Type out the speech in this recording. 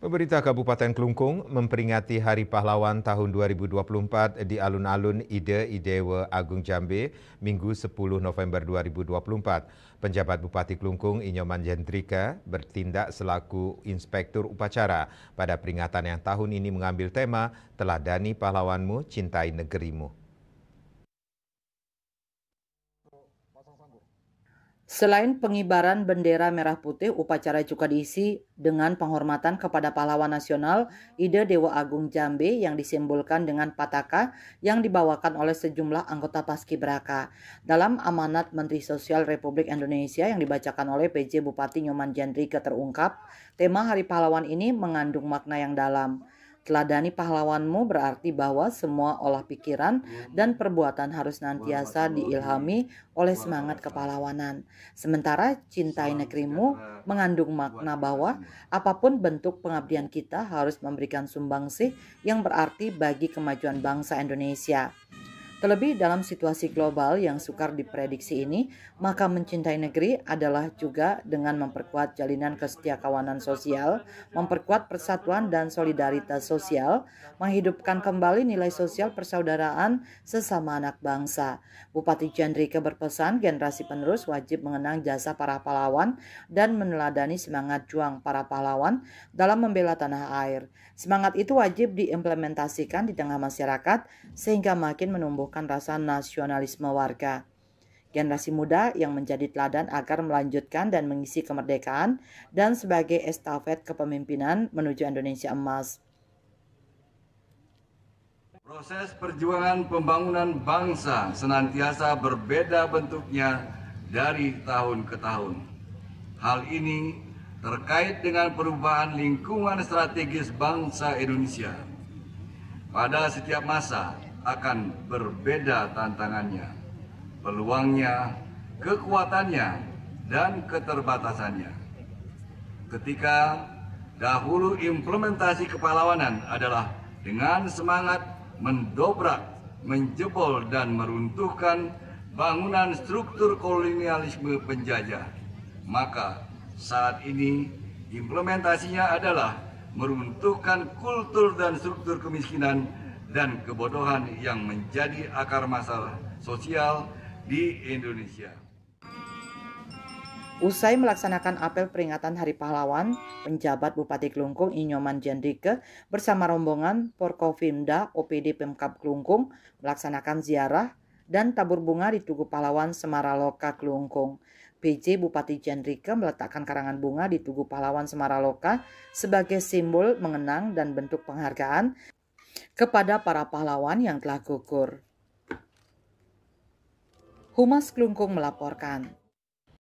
Pemerintah Kabupaten Klungkung memperingati Hari Pahlawan tahun 2024 di alun-alun Ide Idewa Agung Jambe, Minggu 10 November 2024. Penjabat Bupati Klungkung Inyoman Jendrika bertindak selaku Inspektur Upacara pada peringatan yang tahun ini mengambil tema Teladani Pahlawanmu, Cintai Negerimu. Selain pengibaran bendera merah putih, upacara juga diisi dengan penghormatan kepada pahlawan nasional Ide Dewa Agung Jambe yang disimbolkan dengan pataka yang dibawakan oleh sejumlah anggota Paskibraka. Dalam amanat Menteri Sosial Republik Indonesia yang dibacakan oleh PJ Bupati Nyoman Jendrika terungkap, tema Hari Pahlawan ini mengandung makna yang dalam. Teladani pahlawanmu berarti bahwa semua olah pikiran dan perbuatan harus senantiasa diilhami oleh semangat kepahlawanan. Sementara cintai negerimu mengandung makna bahwa apapun bentuk pengabdian kita harus memberikan sumbangsih yang berarti bagi kemajuan bangsa Indonesia. Terlebih dalam situasi global yang sukar diprediksi ini, maka mencintai negeri adalah juga dengan memperkuat jalinan kesetiakawanan sosial, memperkuat persatuan dan solidaritas sosial, menghidupkan kembali nilai sosial persaudaraan sesama anak bangsa. Bupati Jendrika berpesan generasi penerus wajib mengenang jasa para pahlawan dan meneladani semangat juang para pahlawan dalam membela tanah air. Semangat itu wajib diimplementasikan di tengah masyarakat sehingga makin menumbuhkan rasa nasionalisme warga. Generasi muda yang menjadi teladan agar melanjutkan dan mengisi kemerdekaan dan sebagai estafet kepemimpinan menuju Indonesia emas. Proses perjuangan pembangunan bangsa senantiasa berbeda bentuknya dari tahun ke tahun. Hal ini terkait dengan perubahan lingkungan strategis bangsa Indonesia. Pada setiap masa akan berbeda tantangannya, peluangnya, kekuatannya, dan keterbatasannya. Ketika dahulu implementasi kepahlawanan adalah dengan semangat mendobrak, menjebol, dan meruntuhkan bangunan struktur kolonialisme penjajah, maka saat ini implementasinya adalah meruntuhkan kultur dan struktur kemiskinan dan kebodohan yang menjadi akar masalah sosial di Indonesia. Usai melaksanakan apel peringatan Hari Pahlawan, penjabat Bupati Klungkung Inyoman Jendrika bersama rombongan Porkopimda OPD Pemkab Klungkung melaksanakan ziarah dan tabur bunga di Tugu Pahlawan Semaraloka Klungkung. PJ Bupati Jendrika meletakkan karangan bunga di Tugu Pahlawan Semaraloka sebagai simbol mengenang dan bentuk penghargaan kepada para pahlawan yang telah gugur. Humas Klungkung melaporkan.